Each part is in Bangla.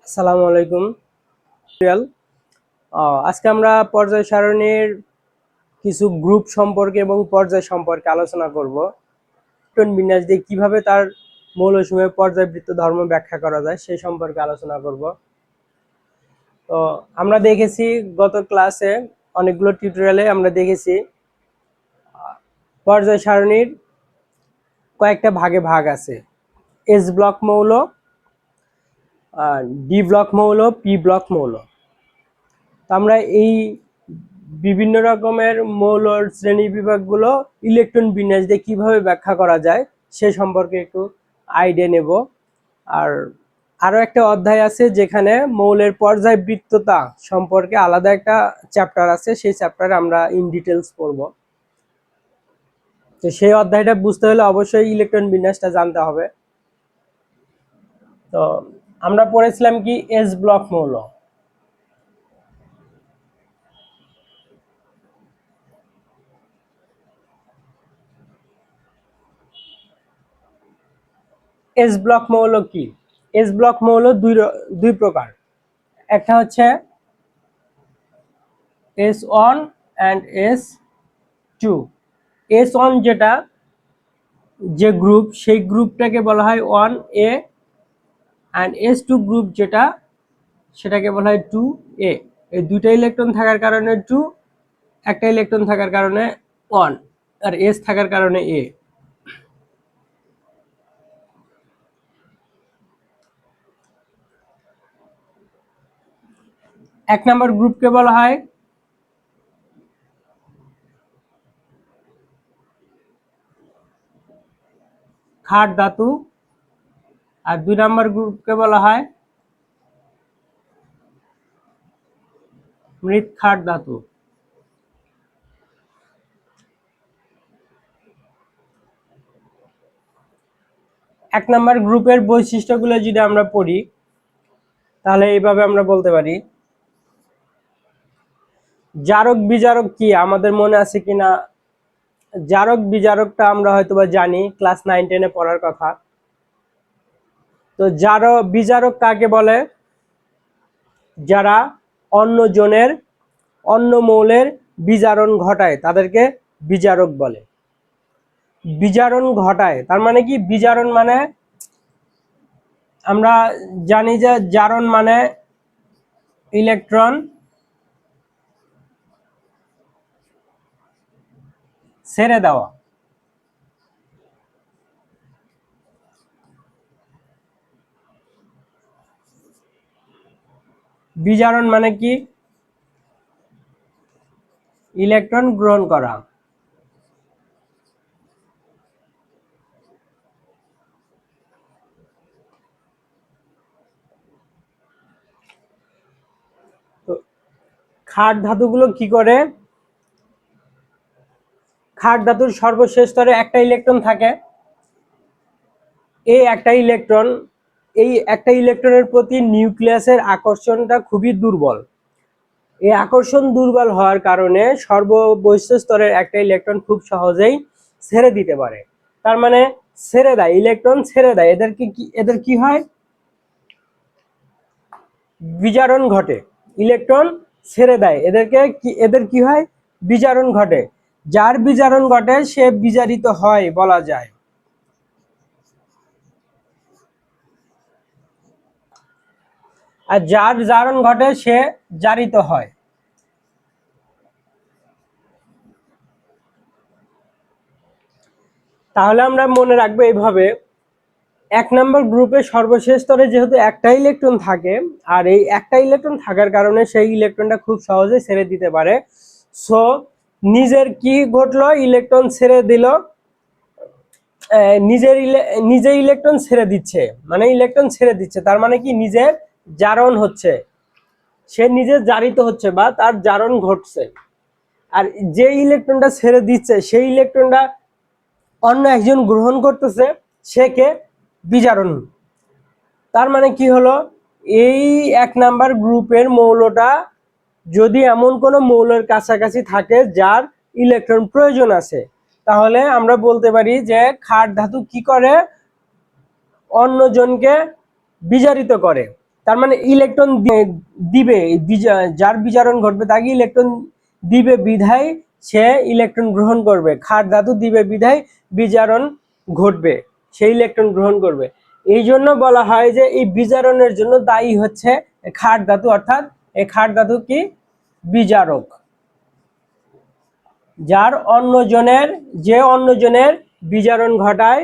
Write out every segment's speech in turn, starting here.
আসসালামু আলাইকুম। আজকে আমরা পর্যায় সারণীর কিছু গ্রুপ সম্পর্কে এবং পর্যায় সম্পর্কে আলোচনা করব। ইলেকট্রন বিন্যাস দিয়ে কিভাবে তার মৌলসমূহের পর্যায়বৃত্ত ধর্ম ব্যাখ্যা করা যায় সেই সম্পর্কে আলোচনা করব। তো আমরা দেখেছি গত ক্লাসে অনেকগুলো টিউটোরিয়ালে আমরা দেখেছি পর্যায় সারণীর কয়েকটা ভাগে ভাগ আছে। এস ব্লক মৌল, ডি ব্লক মৌল, পি ব্লক মৌল। তো আমরা এই বিভিন্ন রকমের মৌলর শ্রেণী বিভাগগুলো ইলেকট্রন বিন্যাস দিয়ে কিভাবে ব্যাখ্যা করা যায় সে সম্পর্কে একটু আইডিয়া নেব। আর আরো একটা অধ্যায় আছে যেখানে মৌলের পর্যায়বৃত্ততা সম্পর্কে আলাদা একটা চ্যাপ্টার আছে, সেই চ্যাপ্টারে আমরা ইন ডিটেলস পড়ব। তো সেই অধ্যায়টা বুঝতে হলে অবশ্যই ইলেকট্রন বিন্যাসটা জানতে হবে। তো আমরা পড়েছিলাম কি এস ব্লক মৌল। এস ব্লক মৌল কি? এস ব্লক মৌল দুই প্রকার। একটা হচ্ছে S1 and S2। S1 যেটা যে গ্রুপ সেই গ্রুপটাকে বলা হয় 1A, and S2 গ্রুপ যেটা সেটাকে বলা হয় 2A। এই দুইটা ইলেকট্রন থাকার কারণে 2, একটা ইলেকট্রন থাকার কারণে 1, আর S থাকার কারণে A। এক নম্বর গ্রুপকে বলা হয় ক্ষার ধাতু, আর দুই নম্বর গ্রুপকে বলা হয় মৃৎ ক্ষার ধাতু। এক নম্বর গ্রুপের বৈশিষ্ট্যগুলো যদি আমরা পড়ি তাহলে এইভাবে আমরা বলতে পারি। জারক বিজারক কি আমাদের মনে আছে কিনা? জারক বিজারকটা আমরা হয়তোবা জানি, ক্লাস 9-10-এ পড়ার কথা। তো বিজারক কাকে বলে? যারা অন্য মৌলের বিজারণ ঘটায় তাদেরকে বিজারক বলে। বিজারণ ঘটায় তার মানে কি? বিজারণ মানে আমরা জানি যে জারণ মানে ইলেকট্রন ছেড়ে দেওয়া। বিজারণ মানে কি? ইলেকট্রন গ্রহণ করা। তো ক্ষার ধাতুগুলো কি করে? ক্ষার ধাতুর সর্বশেষ স্তরে একটা ইলেকট্রন থাকে। এই একটা ইলেকট্রনের প্রতি নিউক্লিয়াসের আকর্ষণটা খুবই দুর্বল। এই আকর্ষণ দুর্বল হওয়ার কারণে সর্ববহিঃস্থ স্তরের একটা ইলেকট্রন খুব সহজেই ছেড়ে দিতে পারে। তার মানে ছেড়ে দেয়, ইলেকট্রন ছেড়ে দেয়। এদের কি হয়? বিজারণ ঘটে। ইলেকট্রন ছেড়ে দেয়, এদের কি হয়? বিজারণ ঘটে। যার বিজারণ ঘটে সে বিজারিত হয় বলা যায়। আর যার জারণ ঘটে সে জারিত হয়। তাহলে আমরা মনে রাখবো এইভাবে, এক নম্বর গ্রুপের সর্বশেষ স্তরে যেহেতু একটা ইলেকট্রন থাকে, আর এই একটা ইলেকট্রন থাকার কারণে সেই ইলেকট্রনটা খুব সহজে ছেড়ে দিতে পারে। সো নিজের কি ঘটলো? ইলেকট্রন ছেড়ে দিল, নিজে ইলেকট্রন ছেড়ে দিচ্ছে। মানে ইলেকট্রন ছেড়ে দিচ্ছে তার মানে কি? নিজের জারণ হচ্ছে, সে নিজে জারিত হচ্ছে বা তার জারণ ঘটছে। আর যে ইলেকট্রনটা ছেড়ে দিচ্ছে সেই ইলেকট্রনটা অন্য একজন গ্রহণ করতেছে, সে কে? বিজারণ। তার মানে কি হলো? এই এক নাম্বার গ্রুপের মৌলটা যদি এমন কোনো মৌলের কাছাকাছি থাকে যার ইলেকট্রন প্রয়োজন আছে, তাহলে আমরা বলতে পারি যে ক্ষার ধাতু কি করে? অন্যজনকে বিজারিত করে। তার মানে ইলেকট্রন দিবে, যার বিজারণ ঘটবে তাকে ইলেকট্রন দিবে বিধায় সে ইলেকট্রন গ্রহণ করবে। ক্ষার ধাতু দিবে বিধায় বিজারণ ঘটবে, সেই ইলেকট্রন গ্রহণ করবে। এই জন্য বলা হয় যে এই বিজারণের জন্য দায়ী হচ্ছে ক্ষার ধাতু, অর্থাৎ এই ক্ষার ধাতু কি বিজারক। যে অন্যজনের বিজারণ ঘটায়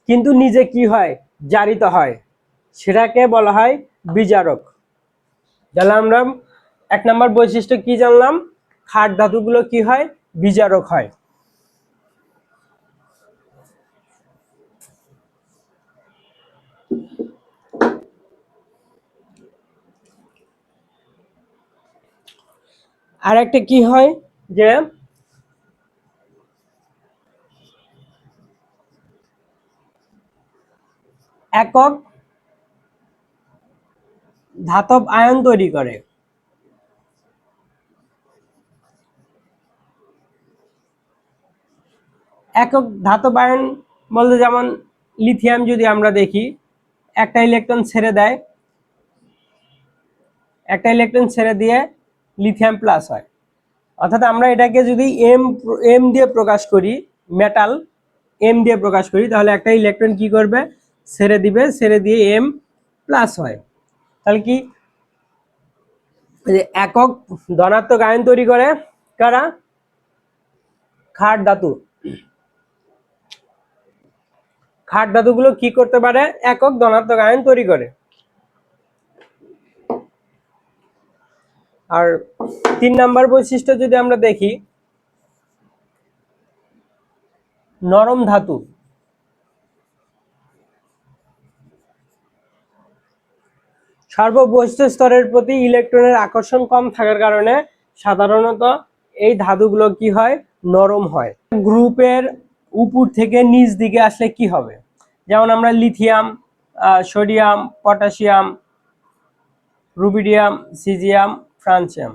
কিন্তু নিজে কি হয়, জারিত হয়, সেটাকে বলা হয় বিজারক। তাহলে আমরা 1 নম্বর বৈশিষ্ট্য কি জানলাম, ক্ষার ধাতুগুলো কি হয়, বিজারক হয়। আর একটা কি হয় যে একক ধাতব আয়ন তৈরি করে। একক ধাতব আয়ন বলতে যেমন লিথিয়াম যদি আমরা দেখি, একটা ইলেকট্রন ছেড়ে দিয়ে লিথিয়াম প্লাস হয়। অর্থাৎ আমরা এটাকে যদি এম দিয়ে প্রকাশ করি, মেটাল এম দিয়ে প্রকাশ করি, তাহলে একটা ইলেকট্রন কি করবে, ছেড়ে দিয়ে এম প্লাস হয়। তাহলে কি একক ধনাত্মক আয়ন তৈরি করে কারা, ক্ষার ধাতু। ক্ষার ধাতুগুলো কি করতে পারে, একক ধনাত্মক আয়ন তৈরি করে। আর 3 নাম্বার বৈশিষ্ট্য যদি আমরা দেখি, নরম ধাতু। সর্ববহিষ্ঠ স্তরের প্রতি ইলেকট্রনের আকর্ষণ কম থাকার কারণে সাধারণত এই ধাতুগুলো কি হয়, নরম হয়। গ্রুপের উপর থেকে নিচ দিকে আসলে কি হবে, যেমন আমরা lithium, sodium, potassium, rubidium, caesium, francium,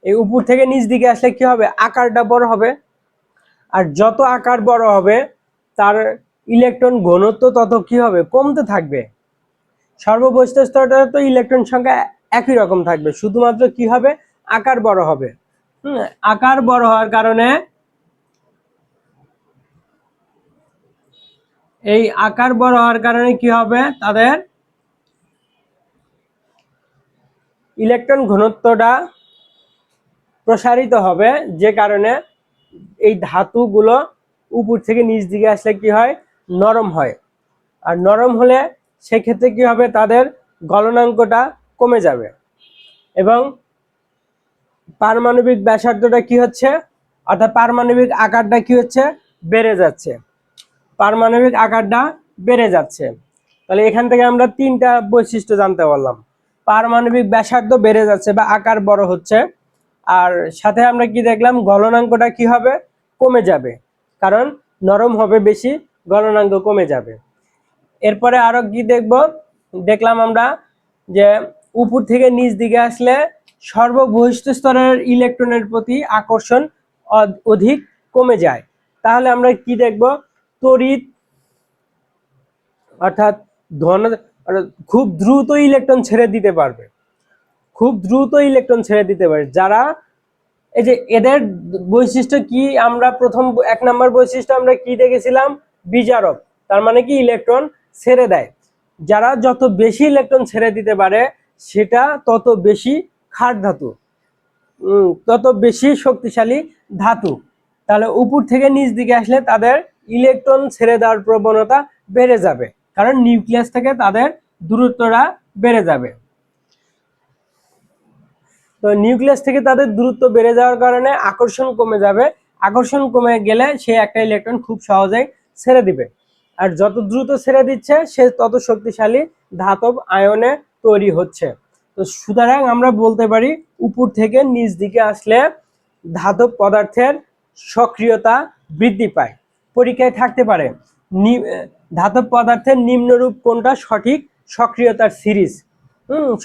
এই উপর থেকে নিচ দিকে আসলে কি হবে, আকারটা বড় হবে। আর যত আকার বড় হবে তার ইলেকট্রন ঘনত্ব তত কি হবে, কমতে থাকবে। সর্ববহিষ্ঠ স্তরটা তো ইলেকট্রন সংখ্যা একই রকম থাকবে, শুধুমাত্র কি হবে, আকার বড় হবে। আকার বড় হওয়ার কারণে কি হবে, তাদের ইলেকট্রন ঘনত্বটা প্রসারিত হবে, যে কারণে এই ধাতুগুলো উপর থেকে নিচ দিকে আসলে কি হয়, নরম হয়। আর নরম হলে সেক্ষেত্রে কি হবে, তাদের গলনাঙ্কটা কমে যাবে এবং পারমাণবিক ব্যাসার্ধটা কি হচ্ছে, অর্থাৎ পারমাণবিক আকারটা কি হচ্ছে, বেড়ে যাচ্ছে। পারমাণবিক আকারটা বেড়ে যাচ্ছে। তাহলে এখান থেকে আমরা 3টা বৈশিষ্ট্য জানতে পারলাম। পারমাণবিক ব্যাসার্ধ বেড়ে যাচ্ছে বা আকার বড় হচ্ছে, আর সাথে আমরা কি দেখলাম, গলনাঙ্কটা কি হবে, কমে যাবে, কারণ নরম হবে বেশি, গলনাঙ্ক কমে যাবে। এরপরে আরো কি দেখলাম আমরা যে উপর থেকে নিচ দিকে আসলে সর্ববহিষ্ঠ স্তরের ইলেকট্রনের প্রতি আকর্ষণ অধিক কমে যায়। তাহলে আমরা কি দেখব, তড়িৎ অর্থাৎ খুব দ্রুত ইলেকট্রন ছেড়ে দিতে পারবে, যারা এই যে এদের বৈশিষ্ট্য কি, আমরা প্রথম 1 নম্বর বৈশিষ্ট্য আমরা কি দেখেছিলাম, বিজারক। তার মানে কি ইলেকট্রন ছেড়ে দেয়। যারা যত বেশি ইলেকট্রন ছেড়ে দিতে পারে সেটা তত বেশি ক্ষার ধাতু, তত বেশি শক্তিশালী ধাতু। তাহলে উপর থেকে নিচ দিকে আসলে তাদের ইলেকট্রন ছেড়ে দেওয়ার প্রবণতা বেড়ে যাবে, কারণ নিউক্লিয়াস থেকে তাদের দূরত্বটা বেড়ে যাবে। তো নিউক্লিয়াস থেকে তাদের দূরত্ব বেড়ে যাওয়ার কারণে আকর্ষণ কমে যাবে। আকর্ষণ কমে গেলে সে একটা ইলেকট্রন খুব সহজেই ছেড়ে দিবে, আর যত দ্রুত ছেড়ে দিচ্ছে সে তত শক্তিশালী ধাতব আয়নে তৈরি হচ্ছে। তো সুতরাং আমরা বলতে পারি উপর থেকে নিচ দিকে আসলে ধাতব পদার্থের সক্রিয়তা বৃদ্ধি পায়। পরীক্ষায় থাকতে পারে ধাতব পদার্থের নিম্নরূপ কোনটা সঠিক সক্রিয়তার সিরিজ।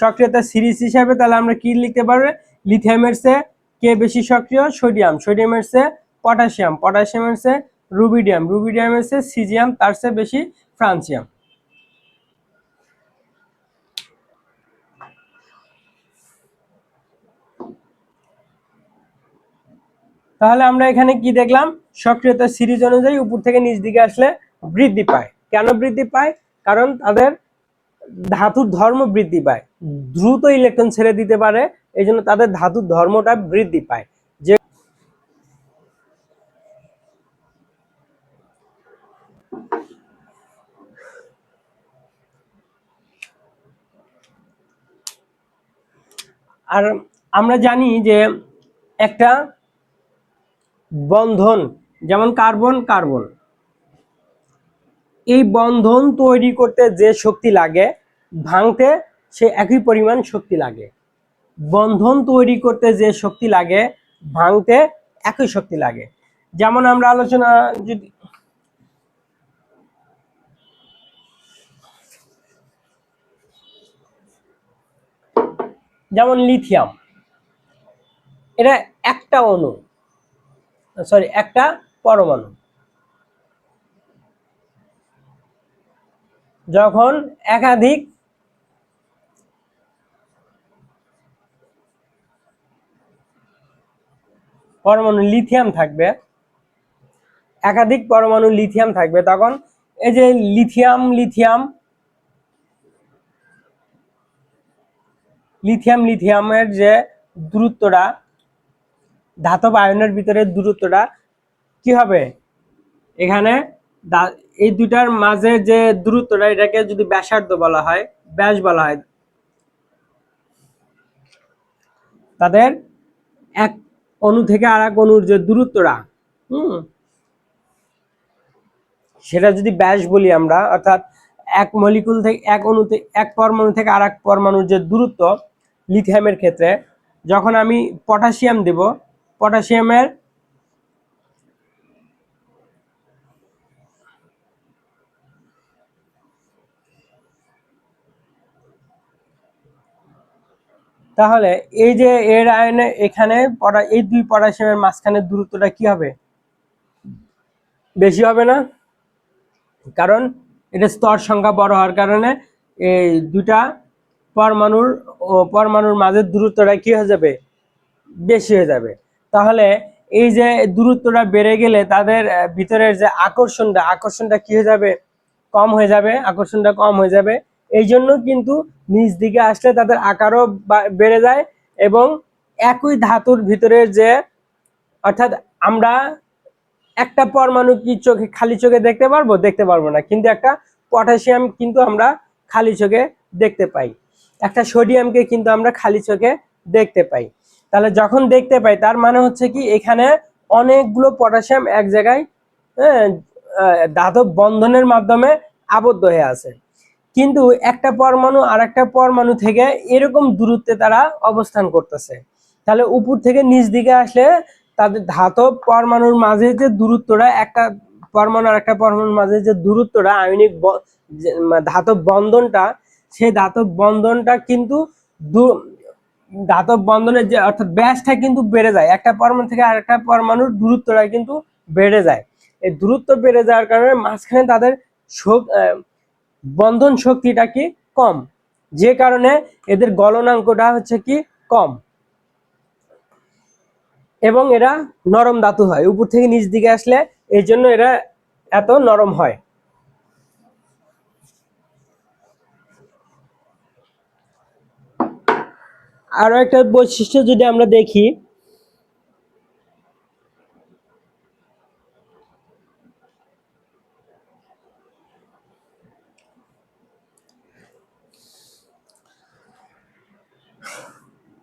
সক্রিয়তার সিরিজ হিসাবে তাহলে আমরা কি লিখতে পারবো, লিথিয়ামের চেয়ে কে বেশি সক্রিয়, সোডিয়ামের চেয়ে পটাশিয়ামের চেয়ে রুবিডিয়ামের চেয়ে সিজিয়াম, তার চেয়ে বেশি ফ্রান্সিয়াম। তাহলে আমরা এখানে কি দেখলাম, সক্রিয়তা সিরিজ অনুযায়ী উপর থেকে নিচ দিকে আসলে বৃদ্ধি পায়। কেন বৃদ্ধি পায়? কারণ তাদের ধাতুর ধর্ম বৃদ্ধি পায়, দ্রুত ইলেকট্রন ছেড়ে দিতে পারে, এই জন্য তাদের ধাতুর ধর্মটা বৃদ্ধি পায়। যে আর আমরা জানি যে একটা বন্ধন, যেমন কার্বন কার্বন, এই বন্ধন তৈরি করতে যে শক্তি লাগে ভাঙতে সে একই পরিমাণ শক্তি লাগে। বন্ধন তৈরি করতে যে শক্তি লাগে ভাঙতে একই শক্তি লাগে। যেমন আমরা আলোচনা যদি যেমন লিথিয়াম, এটা একটা অণু, সরি একটা পরমাণু, যখন একাধিক পরমাণু লিথিয়াম থাকবে, একাধিক পরমাণু লিথিয়াম থাকবে, তখন এই যে লিথিয়াম লিথিয়াম লিথিয়াম লিথিয়ামের যে দূরত্বটা, ধাতব আয়নের ভিতরে দূরত্বটা কি হবে, এখানে এই দুটার মাঝে যে দূরত্বটা, এটাকে যদি ব্যাসার্ধ বলা হয়, ব্যাস বলা হয়, তাদের এক অণু থেকে আর এক অণুর যে দূরত্বটা, সেটা যদি ব্যাস বলি আমরা, অর্থাৎ এক মলিকুল থেকে এক অণুতে এক পরমাণু থেকে আর এক পরমাণুর যে দূরত্ব লিথিয়ামের ক্ষেত্রে, যখন আমি পটাশিয়াম দেব, পটাশিয়ামের তাহলে এই যে এর আয়নে এখানে এই দুই পটাশিয়ামের মাঝখানের দূরত্বটা কি হবে, বেশি হবে না? কারণ এটা স্তর সংখ্যা বড় হওয়ার কারণে এই দুটা পরমাণুর মাঝের দূরত্বটা কি হয়ে যাবে, বেশি হয়ে যাবে। তাহলে এই যে দূরত্বটা বেড়ে গেলে তাদের ভিতরের যে আকর্ষণটা কি হয়ে যাবে, কম হয়ে যাবে, আকর্ষণটা কম হয়ে যাবে। এই জন্য কিন্তু নিচ দিকে আসলে তাদের আকারও বেড়ে যায়, এবং একই ধাতুর ভিতরে যে, অর্থাৎ আমরা একটা পরমাণু কি খালি চোখে দেখতে পারবো? দেখতে পারবো না, কিন্তু একটা পটাশিয়াম কিন্তু আমরা খালি চোখে দেখতে পাই, একটা সোডিয়ামকে কিন্তু আমরা খালি চোখে দেখতে পাই। তাহলে যখন দেখতে পাই তার মানে হচ্ছে কি, এখানে অনেকগুলো পটাশিয়াম এক জায়গায় ধাতব বন্ধনের মাধ্যমে আবদ্ধ হয়ে আছে, কিন্তু একটা পরমাণু আর একটা পরমাণু থেকে এরকম দূরত্বে তারা অবস্থান করতেছে। তাহলে উপর থেকে নিচ দিকে আসলে তাদের ধাতব পরমাণুর মাঝে যে দূরত্বটা, একটা পরমাণু আর একটা পরমাণুর মাঝে যে দূরত্বটা, আয়নিক ধাতব বন্ধনটা, সেই ধাতব বন্ধনটা কিন্তু ধাতব বন্ধনের যে অর্থাৎ ব্যাসটা কিন্তু বেড়ে যায়, একটা পরমাণু থেকে আরেকটা পরমাণুর দূরত্বটা কিন্তু বেড়ে যায়। এই দূরত্ব বেড়ে যাওয়ার কারণে মাঝখানে তাদের বন্ধন শক্তিটা কি কম, যে কারণে এদের গলনাঙ্কটা হচ্ছে কি কম, এবং এরা নরম ধাতু হয় উপর থেকে নিচ দিকে আসলে, এই জন্য এরা এত নরম হয়। আরো একটা বৈশিষ্ট্য যদি আমরা দেখি,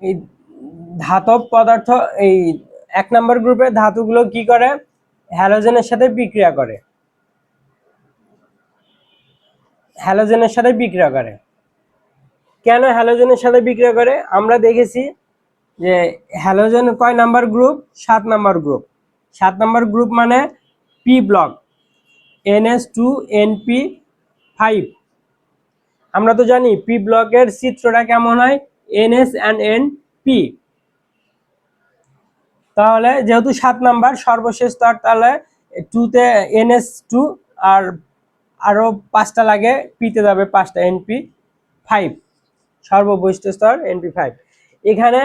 এই ধাতব পদার্থ, এই 1 নম্বর গ্রুপের ধাতুগুলো কি করে, হ্যালোজেনের সাথে বিক্রিয়া করে, হ্যালোজেনের সাথে বিক্রিয়া করে। কেন হ্যালোজেনের সাথে বিক্রিয়া করে? আমরা দেখেছি যে হ্যালোজেন কয় নাম্বার গ্রুপ, 7 নম্বর গ্রুপ। 7 নম্বর গ্রুপ মানে পি ব্লক, NH2NP5। আমরা তো জানি পি ব্লকের চিত্রটা কেমন হয়, NH&NP। তাহলে যেহেতু 7 নাম্বার সর্বশেষ স্তর, তাহলে 2তে NH2, আর আরো 5টা লাগে, পিতে যাবে 5টা, NP5 সর্ববৈশিষ্ট্য স্তর NP5। এখানে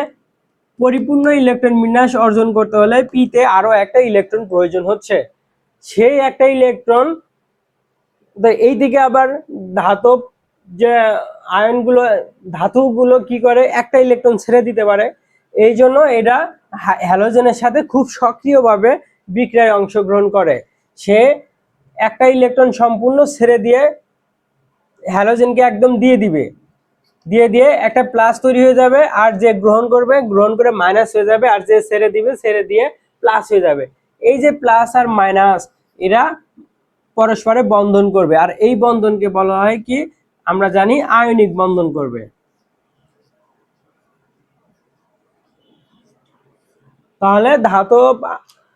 পরিপূর্ণ ইলেকট্রন বিন্যাস অর্জন করতে হলে পিতে আরো একটা ইলেকট্রন প্রয়োজন হচ্ছে। সেই একটা ইলেকট্রন এই দিকে আবার ধাতব যে আয়নগুলো ধাতুগুলো কি করে একটা ইলেকট্রন ছেড়ে দিতে পারে, এই জন্য এটা হ্যালোজেনের সাথে খুব সক্রিয়ভাবে বিক্রিয়ায় অংশগ্রহণ করে। সে একটা ইলেকট্রন সম্পূর্ণ ছেড়ে দিয়ে হ্যালোজেনকে একদম দিয়ে দিবে, দিয়ে একটা প্লাস তৈরি হয়ে যাবে, আর যে গ্রহণ করবে গ্রহণ করে মাইনাস হয়ে যাবে, আর যে ছেড়ে দিবে ছেড়ে দিয়ে প্লাস হয়ে যাবে। এই যে প্লাস আর মাইনাস এরা পরস্পরে বন্ধন করবে, আর এই বন্ধনকে বলা হয় কি আমরা জানি আয়নিক বন্ধন করবে। তাহলে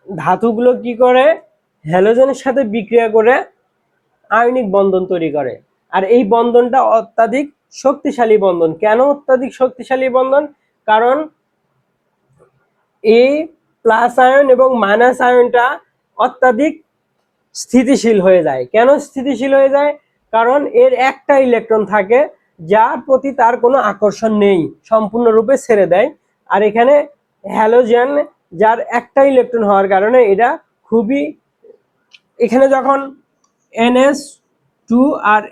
ধাতুগুলো কি করে হ্যালোজেনের সাথে বিক্রিয়া করে আয়নিক বন্ধন তৈরি করে। আর এই বন্ধনটা অত্যাধিক শক্তিশালী বন্ধন। কেন অত্যাধিক শক্তিশালী বন্ধন? কারণ এই প্লাস আয়ন এবং মাইনাস আয়নটা অত্যাধিক স্থিতিশীল হয়ে যায়। কেন স্থিতিশীল হয়ে যায়? কারণ এর একটা ইলেকট্রন থাকে যার প্রতি তার কোনো আকর্ষণ নেই, সম্পূর্ণরূপে ছেড়ে দেয়। আর এখানে হ্যালোজেন যার একটা ইলেকট্রন হওয়ার কারণে এটা খুবই, এখানে যখন NH2 আর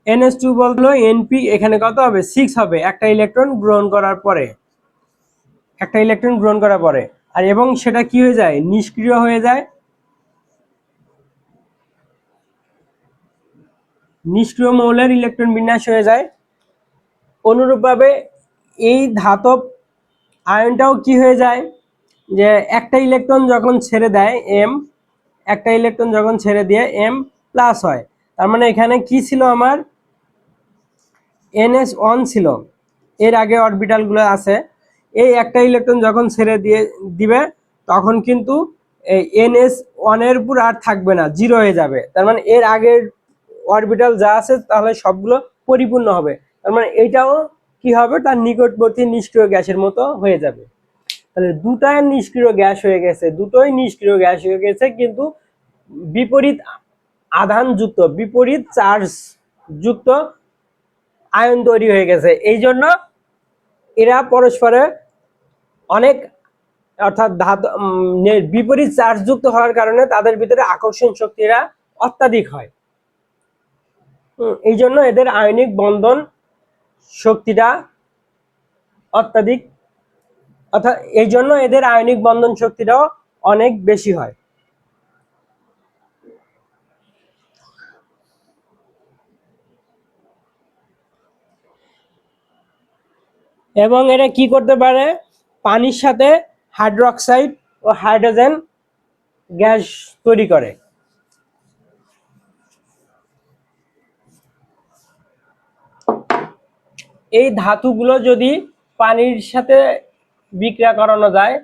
NH2 বললো NP, এখানে কত হবে 6 হবে একটা ইলেকট্রন গ্রহণ করার পরে, আর এবং সেটা কি হয়ে যায় নিষ্ক্রিয় হয়ে যায়। নিষ্ক্রিয় মৌলের ইলেকট্রন বিন্যাস হয়ে যায়। অনুরূপভাবে এই ধাতব আয়নটাও কি হয়ে যায় যে একটা ইলেকট্রন যখন ছেড়ে দেয় একটা ইলেকট্রন যখন ছেড়ে দিয়ে M প্লাস হয়। তার মানে এখানে কি ছিল আমার NH1 ছিল, এর আগে অরবিটালগুলো আছে। এই একটা ইলেকট্রন যখন ছেড়ে দিবে তখন কিন্তু এই NH1 এর উপর আর থাকবে না, জিরো হয়ে যাবে। তার মানে এর আগের অরবিটাল যা আছে তাহলে সবগুলো পরিপূর্ণ হবে। তার মানে এটাও কি হবে তার নিকটবর্তী নিষ্ক্রিয় গ্যাসের মতো হয়ে যাবে। তাহলে দুটোই নিষ্ক্রিয় গ্যাস হয়ে গেছে, কিন্তু বিপরীত আধান যুক্ত, বিপরীত চার্জ যুক্ত আয়ন তৈরি হয়ে গেছে। এই জন্য এরা পরস্পরে অনেক, অর্থাৎ বিপরীত চার্জ যুক্ত হওয়ার কারণে তাদের ভিতরে আকর্ষণ শক্তিরা অত্যাধিক হয়। এই জন্য এদের আয়নিক বন্ধন শক্তিটা অত্যাধিক, অর্থাৎ এই জন্য এদের আয়নিক বন্ধন শক্তিটাও অনেক বেশি হয়। এবং এরা কি করতে পারে, পানির সাথে হাইড্রোক্সাইড ও হাইড্রোজেন গ্যাস তৈরি করে। এই ধাতুগুলো যদি পানির সাথে বিক্রিয়া করানো যায়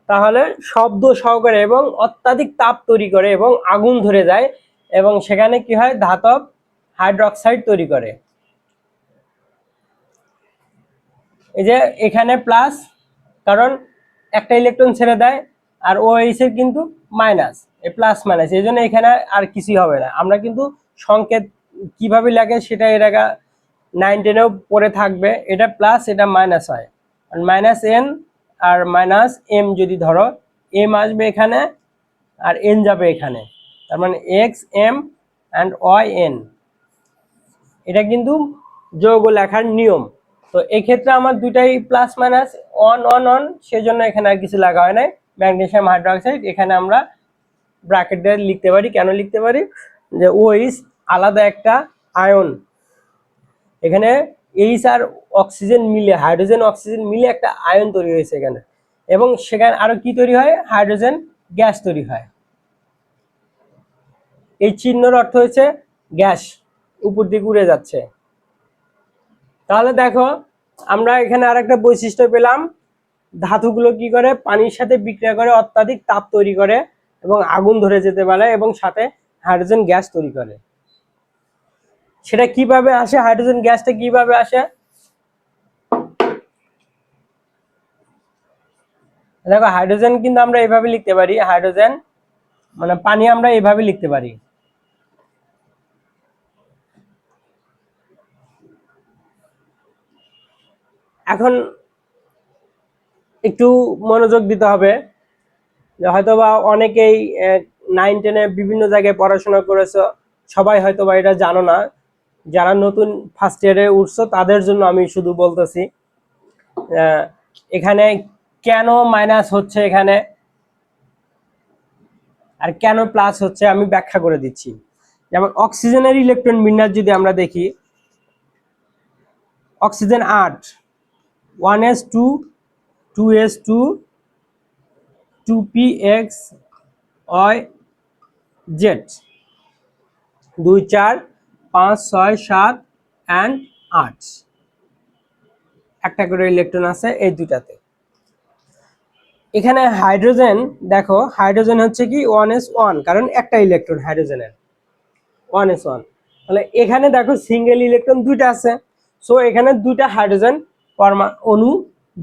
তাহলে শব্দ সহকারে এবং অত্যাধিক তাপ তৈরি করে এবং আগুন ধরে যায়, এবং সেখানে কি হয় ধাতব হাইড্রোক্সাইড তৈরি করে। এই যে এখানে প্লাস, কারণ একটা ইলেকট্রন ছেড়ে দেয়, আর OH এর কিন্তু মাইনাস, এই প্লাস মাইনাস, এই জন্য এখানে আর কিছুই হবে না। আমরা কিন্তু সংকেত কিভাবে লাগে সেটা এর আগে 9-10-এও পড়ে থাকবে। এটা প্লাস এটা মাইনাস হয়, আর মাইনাস N আর মাইনাস M যদি ধরো, M আসবে এখানে আর N যাবে এখানে, তার মানে XM and YN। এটা কিন্তু যৌগ লেখার নিয়ম। তো এই ক্ষেত্রে আমার দুটাই plus minus on on on, সেজন্য এখানে আর কিছু লাগা হয় নাই। ম্যাগনেসিয়াম হাইড্রোক্সাইড এখানে আমরা ব্র্যাকেট দিয়ে লিখতে পারি। কেন লিখতে পারি? যে OH আলাদা একটা আয়ন, এখানে এইচ আর অক্সিজেন মিলে, হাইড্রোজেন অক্সিজেন মিলে একটা আয়ন তৈরি হয়েছে এখানে, এবং সেখানে আরো কি তৈরি হয়, হাইড্রোজেন গ্যাস তৈরি হয়। এই চিহ্নের অর্থ হচ্ছে গ্যাস উপর দিকে উড়ে যাচ্ছে। তাহলে দেখো আমরা এখানে আরেকটা বৈশিষ্ট্য পেলাম, ধাতুগুলো কি করে পানির সাথে বিক্রিয়া করে অত্যাধিক তাপ তৈরি করে এবং আগুন ধরে যেতে পারে এবং সাথে হাইড্রোজেন গ্যাস তৈরি করে। সেটা কিভাবে আসে, হাইড্রোজেন গ্যাসটা কিভাবে আসে? দেখো হাইড্রোজেন কিন্তু আমরা এভাবে লিখতে পারি, হাইড্রোজেন মানে পানি আমরা এভাবে লিখতে পারি। এখন একটু মনোযোগ দিতে হবে। হয়তোবা অনেকেই 9-10-এ বিভিন্ন জায়গায় পড়াশোনা করেছো, সবাই হয়তোবা এটা জানো না। যারা নতুন ফার্স্ট ইয়ারে উঠছো তাদের জন্য আমি শুধু বলতেছি, এখানে কেন মাইনাস হচ্ছে এখানে আর কেন প্লাস হচ্ছে আমি ব্যাখ্যা করে দিচ্ছি। যেমন অক্সিজেনের ইলেকট্রন বিন্যাস যদি আমরা দেখি, অক্সিজেন 8, 1s2 2s2 2px ওই জেড 2 4 5 6 7 and 8, একটা করে ইলেকট্রন আছে এই দুটাতে। এখানে হাইড্রোজেন দেখো, হাইড্রোজেন হচ্ছে কি 1s1, কারণ একটা ইলেকট্রন হাইড্রোজেনের 1s1। তাহলে এখানে দেখো সিঙ্গেল ইলেকট্রন দুইটা আছে, সো এখানে দুইটা হাইড্রোজেন অণু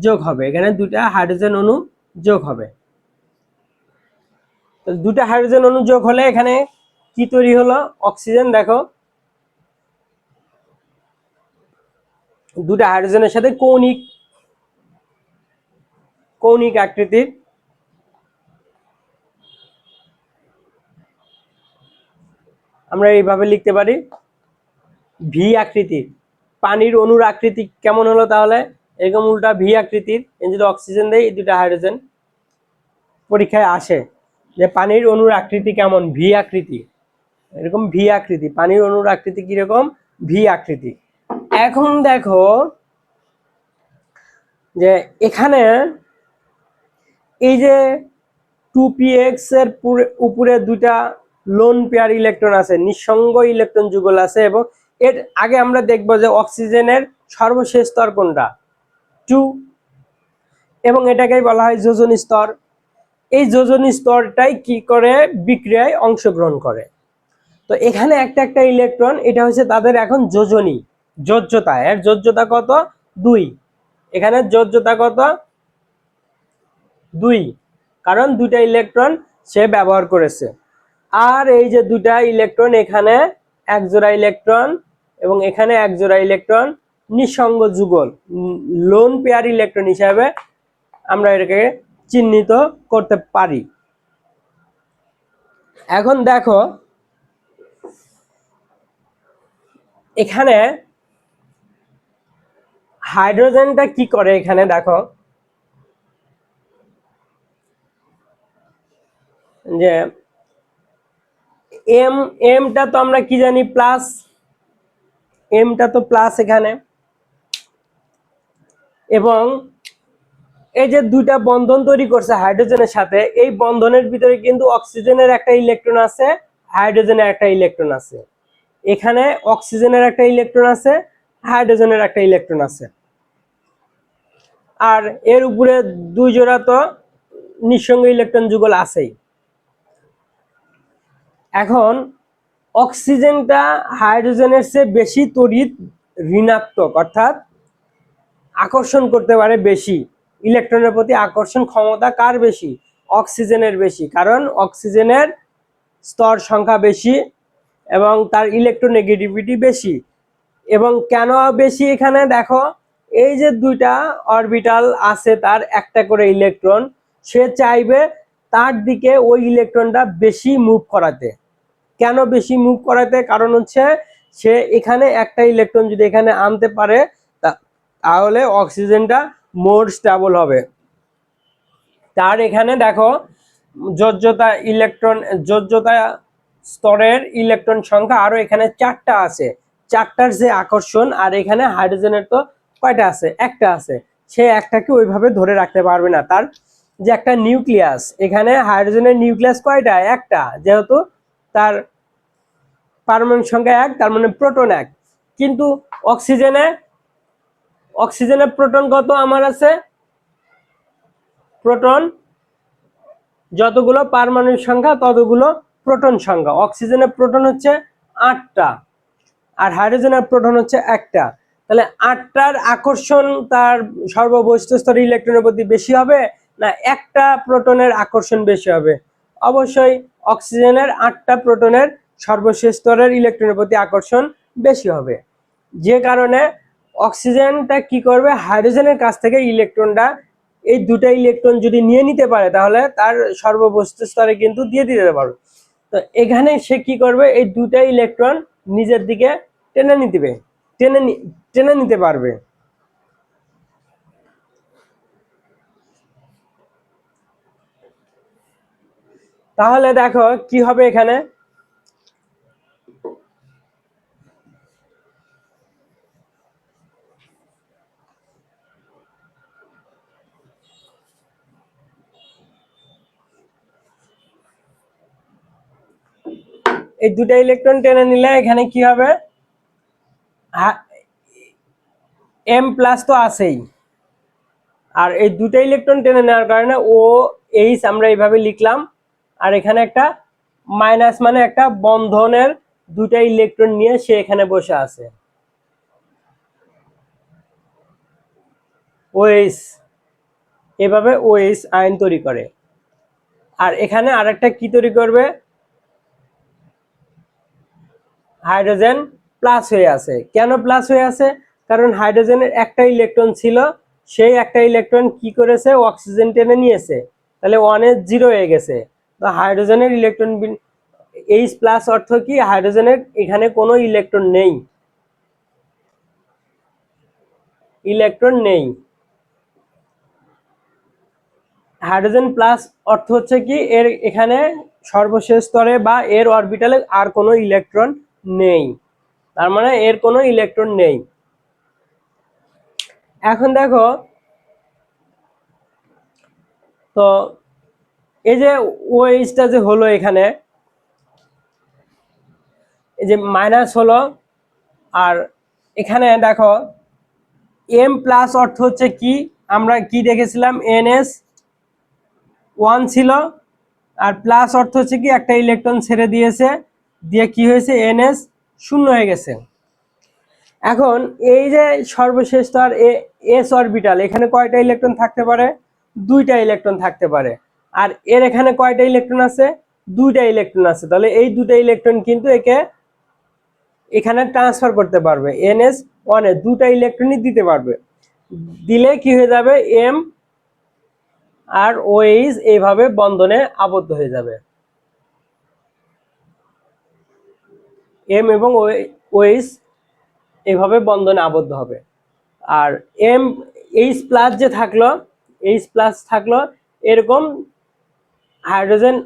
যোগ হবে, এখানে দুইটা হাইড্রোজেন অণু যোগ হবে। তো দুইটা হাইড্রোজেন অণু যোগ হলে এখানে কি তৈরি হলো, অক্সিজেন। দেখো দুটা হাইড্রোজেনের সাথে কৌণিক কৌণিক আকৃতির, আমরা এইভাবে লিখতে পারি ভি আকৃতির। পানির অণুর আকৃতি কেমন হলো তাহলে, এরকম উল্টা ভি আকৃতির। যদি অক্সিজেন দেয়, এই দুটা হাইড্রোজেন পরীক্ষায় আসে যে পানির অণুর আকৃতি কেমন, ভি আকৃতি, এরকম ভি আকৃতি। পানির অণুর আকৃতি কিরকম, ভি আকৃতি। এখন দেখো যে এখানে এই যে 2px এর উপরে দুইটা লোন পেয়ার ইলেকট্রন আছে, নিঃসঙ্গ ইলেকট্রন যুগল আছে, এবং এর আগে আমরা দেখব যে অক্সিজেনের সর্বশেষ স্তর কোনটা, 2, এবং এটাকেই বলা হয় যোজনী স্তর। এই যোজনী স্তরটাই কি করে, বিক্রিয়ায় অংশগ্রহণ করে। তো এখানে একটা একটা ইলেকট্রন, এটা হচ্ছে তাদের এখন যোজনী যোজ্যতা। এর যোজ্যতা কত, 2। এখানে যোজ্যতা কত, 2, কারণ দুইটা ইলেকট্রন সে ব্যবহার করেছে। আর এই যে দুইটা ইলেকট্রন, এখানে এক জোড়া ইলেকট্রন এবং এখানে এক জোড়া ইলেকট্রন, নিঃসঙ্গ যুগল, লোন পেয়ার ইলেকট্রন হিসাবে আমরা এটাকে চিহ্নিত করতে পারি। এখন দেখো এখানে হাইড্রোজেনটা কি করে, এখানে দেখো যে এমটা তো আমরা কি জানি, প্লাস, এমটা তো প্লাস এখানে, এবং এই যে দুইটা বন্ধন তৈরি করছে হাইড্রোজেনের সাথে, এই বন্ধনের ভিতরে কিন্তু অক্সিজেনের একটা ইলেকট্রন আছে, হাইড্রোজেনের একটা ইলেকট্রন আছে। এখানে অক্সিজেনের একটা ইলেকট্রন আছে, হাইড্রোজেনের একটা ইলেকট্রন আছে, আর এর উপরে দুই জোড়া তো নিঃসঙ্গ ইলেকট্রন যুগল আছেই। এখন অক্সিজেনটা হাইড্রোজেনের চেয়ে বেশি তড়িৎ ঋণাত্মক, অর্থাৎ আকর্ষণ করতে পারে বেশি, ইলেকট্রনের প্রতি আকর্ষণ ক্ষমতা কার বেশি, অক্সিজেনের বেশি, কারণ অক্সিজেনের স্তর সংখ্যা বেশি এবং তার ইলেকট্রোনেগেটিভিটি বেশি। এবং কেন বেশি, এখানে দেখো এই যে দুইটা অরবিটাল আছে, তার একটা করে ইলেকট্রন, সে চাইবে তার দিকে ওই ইলেকট্রনটা বেশি মুভ করাতে। কেন বেশি মুভ করাতে, কারণ হচ্ছে সে এখানে একটা ইলেকট্রন যদি এখানে আনতে পারে, তাহলে অক্সিজেনটা মোর স্টেবল হবে। তার এখানে দেখো যোজ্যতা ইলেকট্রন, যোজ্যতা স্তরের ইলেকট্রন সংখ্যা আরো এখানে 4টা আছে, 4টার যে আকর্ষণ, আর এখানে হাইড্রোজেনের তো কয়টা আছে, একটা আছে, সে একটাকে ওইভাবে ধরে রাখতে পারবে না। তার যে একটা নিউক্লিয়াস, এখানে হাইড্রোজেনের নিউক্লিয়াস কয়টা, একটা, যেহেতু তার পারমাণবিক সংখ্যা 1, তার মানে প্রোটন 1। কিন্তু অক্সিজেনের প্রোটন কত আমার আছে, প্রোটন যতগুলো পারমাণবিক সংখ্যা ততগুলো প্রোটন সংখ্যা। অক্সিজেনের প্রোটন হচ্ছে 8টা আর হাইড্রোজেনের প্রোটন হচ্ছে একটা। তাহলে 8টার আকর্ষণ তার সর্ববহিষ্ঠ স্তরের ইলেকট্রনের প্রতি বেশি হবে, না একটা প্রোটনের আকর্ষণ বেশি হবে? অবশ্যই অক্সিজেনের 8টা প্রোটনের সর্বশেষ স্তরের ইলেকট্রনের প্রতি আকর্ষণ বেশি হবে। যে কারণে অক্সিজেনটা কি করবে, হাইড্রোজেনের কাছ থেকে ইলেকট্রনটা এই দুটা ইলেকট্রন যদি নিয়ে নিতে পারে তাহলে তার সর্ববস্তু স্তরে কিন্তু দিয়ে দিতে পারবে। তো এখানে সে কি করবে, এই দুটা ইলেকট্রন নিজের দিকে টেনে নিতে টেনে নিতে পারবে। তাহলে দেখো কি হবে এখানে, এই দুটা ইলেকট্রন টেনে নিলে এখানে কি হবে, এম প্লাস তো আছেই, আর এই দুটা ইলেকট্রন টেনে নেওয়ার কারণে ও এইচ আমরা এইভাবে লিখলাম, আর এখানে একটা মাইনাস মানে একটা বন্ধনের দুটা ইলেকট্রন নিয়ে সে এখানে বসে আছে, ওএইচ, এভাবে ওএইচ আয়ন তৈরি করে। আর এখানে আরেকটা কি তৈরি করবে, হাইড্রোজেন প্লাস হয়ে আছে। কেন প্লাস হয়ে আছে, কারণ হাইড্রোজেনের একটা ইলেকট্রন ছিল, সেই একটা ইলেকট্রন কি করেছে, অক্সিজেন টেনে নিয়েছে, তাহলে 1 0 হয়ে গেছে। তো হাইড্রোজেনের ইলেকট্রন এইচ প্লাস অর্থ কি, হাইড্রোজেনের এখানে কোনো ইলেকট্রন নেই, ইলেকট্রন নেই। হাইড্রোজেন প্লাস অর্থ হচ্ছে কি, এর এখানে সর্বশেষ স্তরে বা এর অরবিটালে আর কোনো ইলেকট্রন নেই, তার মানে এর কোনো ইলেকট্রন নেই। এখন দেখো তো এই যে ওএইচটা যে হলো এখানে, এই যে মাইনাস হলো, আর এখানে দেখো এম প্লাস অর্থ হচ্ছে কি, আমরা কি দেখেছিলাম, NS1 ছিল, আর প্লাস অর্থ হচ্ছে কি একটা ইলেকট্রন ছেড়ে দিয়েছে, দিয়ে কি হয়েছে, NS শূন্য হয়ে গেছে। এখন এই যে সর্বশেষ তার এস অরবিটাল, এখানে কয়টা ইলেকট্রন থাকতে পারে, দুইটা ইলেকট্রন থাকতে পারে, আর এর এখানে কয়টা ইলেকট্রন আছে, দুইটা ইলেকট্রন আছে, তাহলে এই দুইটা ইলেকট্রন কিন্তু একে এখানে ট্রান্সফার করতে পারবে, NS1 এ দুটা ইলেকট্রনই দিতে পারবে, দিলে কি হয়ে যাবে, এম আর ওএইচ এইভাবে বন্ধনে আবদ্ধ হয়ে যাবে, এম এবং ওএইচ এইভাবে বন্ধনে আবদ্ধ হবে। আর এম এইচ প্লাস যে থাকলো, এইচ প্লাস থাকলো, এরকম হাইড্রোজেন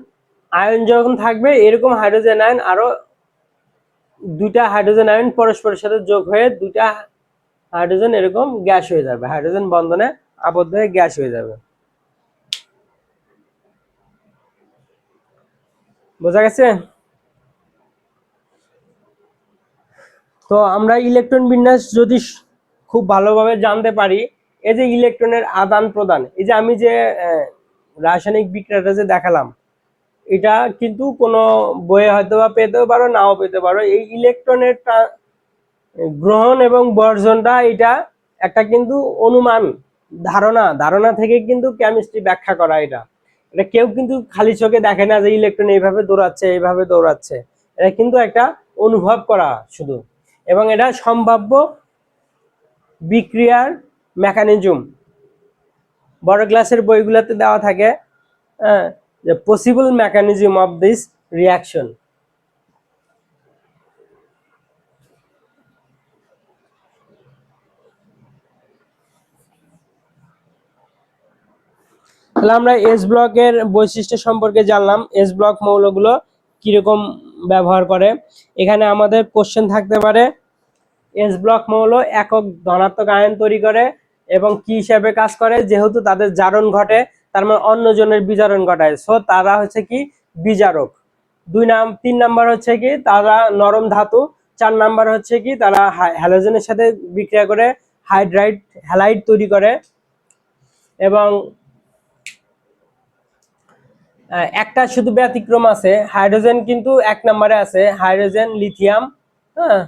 আয়ন যখন থাকবে, এরকম হাইড্রোজেন আয়ন আরো দুইটা হাইড্রোজেন আয়ন পরস্পরের সাথে যোগ হয়ে দুইটা হাইড্রোজেন এরকম গ্যাস হয়ে যাবে, হাইড্রোজেন বন্ধনে আবদ্ধ হয়ে গ্যাস হয়ে যাবে। বোঝা গেছে? তো আমরা ইলেকট্রন বিন্যাস যদি খুব ভালোভাবে জানতে পারি, এই যে ইলেকট্রনের আদান প্রদান, এই যে আমি যে রাসায়নিক বিক্রিয়াটা যে দেখালাম, এটা কিন্তু কোনো বইয়ে হয়তো বা পেতেও পারো, নাও পেতে পারো। এই ইলেকট্রনের গ্রহণ এবং বর্জনটা এটা একটা কিন্তু অনুমান, ধারণা থেকে কিন্তু কেমিস্ট্রি ব্যাখ্যা করা। এটা এটা কেউ কিন্তু খালি চোখে দেখে না যে ইলেকট্রন এইভাবে দৌড়াচ্ছে, এইভাবে দৌড়াচ্ছে, এটা কিন্তু একটা অনুভব করা শুধু, এবং এটা সম্ভাব্য বিক্রিয়ার মেকানিজম বড় ক্লাসের বইগুলোতে দেওয়া থাকে, হ্যাঁ, যে possible mechanism of this reaction. তাহলে আমরা এস ব্লকের বৈশিষ্ট্য সম্পর্কে জানলাম, এস ব্লক মৌলগুলো কিরকম ব্যবহার করে। এখানে আমাদের কোশ্চেন থাকতে পারে, এস ব্লক মৌল একক ধনাত্মক আয়ন তৈরি করে এবং কি হিসাবে কাজ করে, যেহেতু তাদের জারণ ঘটে, তার মানে অন্যজনের বিজারণ ঘটায়, সো তারা হচ্ছে কি বিজারক। 3 নাম্বার হচ্ছে কি তারা নরম ধাতু। 4 নাম্বার হচ্ছে কি তারা হ্যালোজেনের সাথে বিক্রিয়া করে হ্যালাইড তৈরি করে। এবং একটা শুধু ব্যতিক্রম আছে, হাইড্রোজেন কিন্তু 1 নম্বরে আছে, হাইড্রোজেন, লিথিয়াম, হ্যাঁ,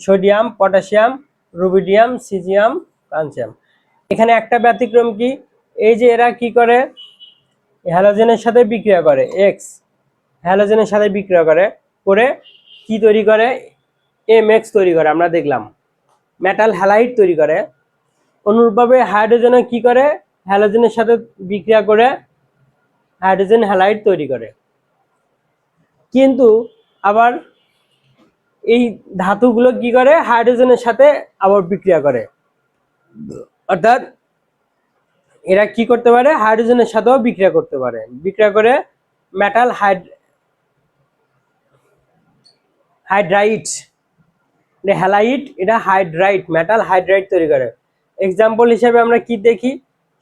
sodium, potassium, rubidium, caesium, francium. এখানে একটা ব্যতিক্রম কি, এই যে এরা কি করে, হ্যালোজেনের সাথে বিক্রিয়া করে, এক্স হ্যালোজেনের সাথে বিক্রিয়া করে করে কি তৈরি করে, এমএক্স তৈরি করে, আমরা দেখলাম মেটাল হ্যালাইড তৈরি করে। অনুরূপভাবে হাইড্রোজেনে কি করে, হ্যালোজেনের সাথে বিক্রিয়া করে হাইড্রোজেন হ্যালাইড তৈরি করে। কিন্তু আবার এই ধাতুগুলো কি করে, হাইড্রোজেনের সাথে আবার বিক্রিয়া করে, অর্থাৎ এরা কি করতে পারে, হাইড্রোজেনের সাথেও বিক্রিয়া করতে পারে, বিক্রিয়া করে মেটাল হাইড্রাইট, হ্যালাইট, এটা হাইড্রাইট, মেটাল হাইড্রাইট তৈরি করে। এক্সাম্পল হিসেবে আমরা কি দেখি,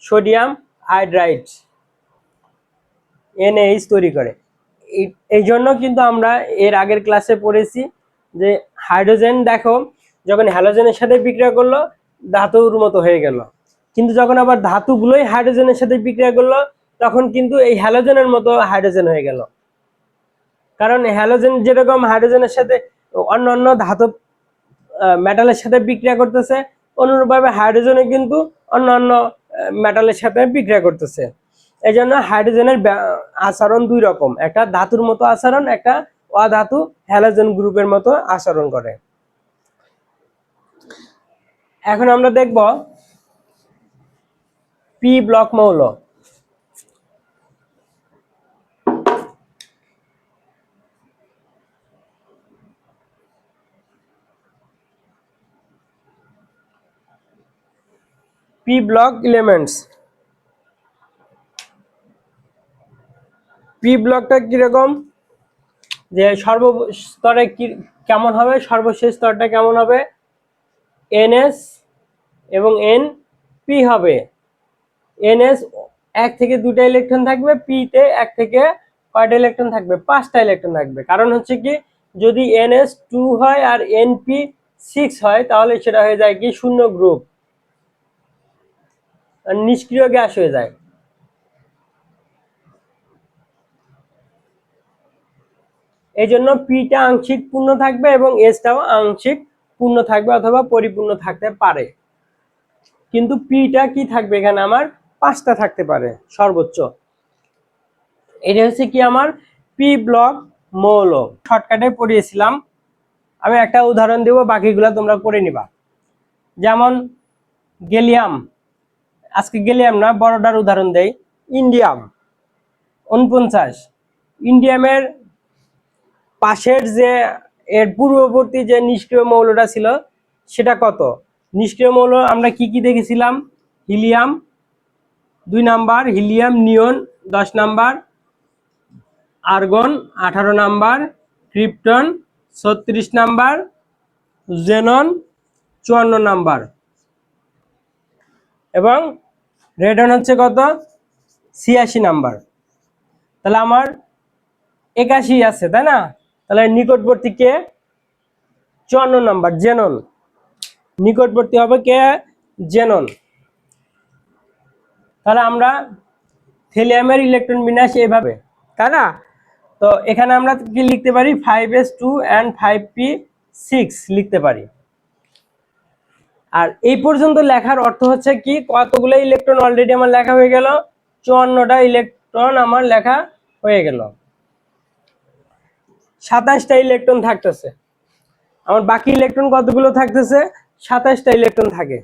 সোডিয়াম হাইড্রাইট NaH তৈরি করে। এই জন্য কিন্তু আমরা এর আগের ক্লাসে পড়েছি যে হাইড্রোজেন দেখো যখন হ্যালোজেনের সাথে বিক্রিয়া করলো ধাতুর মতো হয়ে গেল, কিন্তু যখন আবার ধাতুগুলোই হাইড্রোজেনের সাথে বিক্রিয়া করলো তখন কিন্তু এই হ্যালোজেনের মতো হাইড্রোজেন হয়ে গেল। কারণ হ্যালোজেন যেরকম হাইড্রোজেনের সাথে অন্য অন্য ধাতু মেটালের সাথে বিক্রিয়া করতেছে, অনুরূপভাবে হাইড্রোজেনও কিন্তু অন্য অন্য মেটালের সাথে বিক্রিয়া করতেছে। এই জন্য হাইড্রোজেনের আচরণ দুই রকম, একটা ধাতুর মতো আচরণ, একটা অধাতু হ্যালোজেন গ্রুপের মতো আচরণ করে। এখন আমরা দেখব পি ব্লক মৌল। পি ব্লক এলিমেন্টস, পি ব্লকটা কিরকম, যে সর্বস্তরে কি কেমন হবে, সর্বশেষ স্তরটা কেমন হবে, NS এবং NP হবে। NS 1 থেকে 2টা ইলেকট্রন থাকবে, P তে 1 থেকে কয়টা ইলেকট্রন থাকবে, 5টা ইলেকট্রন থাকবে। কারণ হচ্ছে কি, যদি NS 2 হয় আর NP 6 হয় তাহলে সেটা হয়ে যায় কি শূন্য গ্রুপ, নিষ্ক্রিয় গ্যাস হয়ে যায়। এই জন্য পিটা আংশিক পূর্ণ থাকবে এবং এসটাও আংশিক পূর্ণ থাকবে অথবা পরিপূর্ণ থাকতে পারে, কিন্তু পিটা কি থাকবে এখানে আমার 5টা থাকতে পারে সর্বোচ্চ। এটা হচ্ছে কি আমার পি ব্লক মৌল, শর্টকাটে পড়িয়েছিলাম। আমি একটা উদাহরণ দেব, বাকিগুলো তোমরা করে নিবা। যেমন গ্যালিয়াম, আজকে গ্যালিয়াম না বড়টার উদাহরণ দেই, ইন্ডিয়াম 49। ইন্ডিয়ামের পাশের যে এর পূর্ববর্তী যে নিষ্ক্রিয় মৌলটা ছিল সেটা কত, নিষ্ক্রিয় মৌল আমরা কি কি দেখেছিলাম, হিলিয়াম 2 নাম্বার, হিলিয়াম নিয়ন 10 number, argon 18 number, krypton 36 number, xenon 54 number এবং রেডন হচ্ছে কত 86 নাম্বার। তাহলে আমার 81 আছে, তাই না? তাহলে নিকটবর্তী কে, 54 নাম্বার জেনন, নিকটবর্তী হবে কে, জেনন। তাহলে আমরা থিলিয়ামের ইলেকট্রন বিন্যাস এইভাবে, তাই না? তো এখানে আমরা কি লিখতে পারি, 5s2 and 5p6 লিখতে পারি। আর এই পর্যন্ত লেখার অর্থ হচ্ছে কি, কতগুলো ইলেকট্রন অলরেডি আমার লেখা হয়ে গেল, 54টা ইলেকট্রন আমার লেখা হয়ে গেল, 27টা ইলেকট্রন থাকতেছে আমার, বাকি ইলেকট্রন কতগুলো থাকতেছে, 27টা ইলেকট্রন থাকে।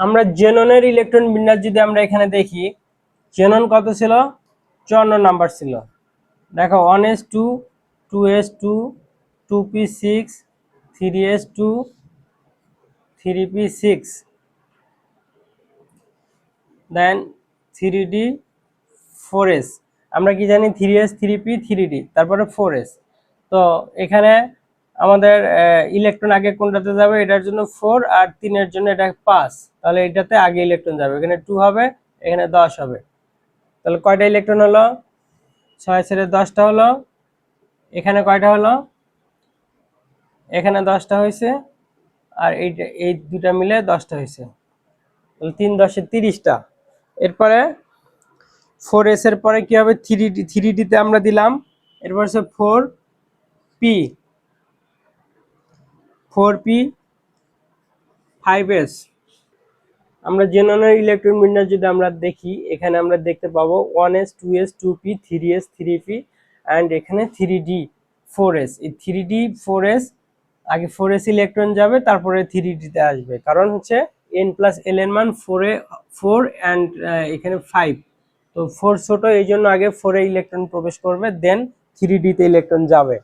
আমরা জেননের ইলেকট্রন বিন্যাস যদি আমরা এখানে দেখি, জেনন কত ছিল, 54 নাম্বার ছিল। দেখো 1s2, 2s2, 2p6, 3s2, 3p6, দেন 3d, 4s, আমরা কি জানি 3s 3p 3d, তারপরে 4s। তো এখানে আমাদের ইলেকট্রন আগে কোনটাতে যাবে, এটার জন্য 4 আর 3 এর জন্য এটা 5, তাহলে এটাতে আগে ইলেকট্রন যাবে, এখানে 2 হবে, এখানে 10 হবে। তাহলে কয়টা ইলেকট্রন হলো, 6 ছেড়ে 10টা হলো। এখানে কয়টা হলো, এখানে 10টা হয়েছে, আর এই দুটা মিলে 10টা হয়েছে, তাহলে 3 10 30টা। এরপরে 4s এর পরে কি হবে, 3d তে আমরা দিলাম, এরপর হচ্ছে 4p 5s। আমরা জেননের ইলেকট্রন বিন্যাস যদি আমরা দেখি, এখানে আমরা দেখতে পাবো 1s 2s 2p 3s 3p and এখানে 3d 4s। এই 3d 4s আগে 4s ইলেকট্রন যাবে, তারপরে 3d তে আসবে, কারণ হচ্ছে n প্লাস l এর মান 4 অ্যান্ড এখানে 5, তো 4 ছোট, এই জন্য আগে 4 এ ইলেকট্রন প্রবেশ করবে, দেন 3d তে ইলেকট্রন যাবে।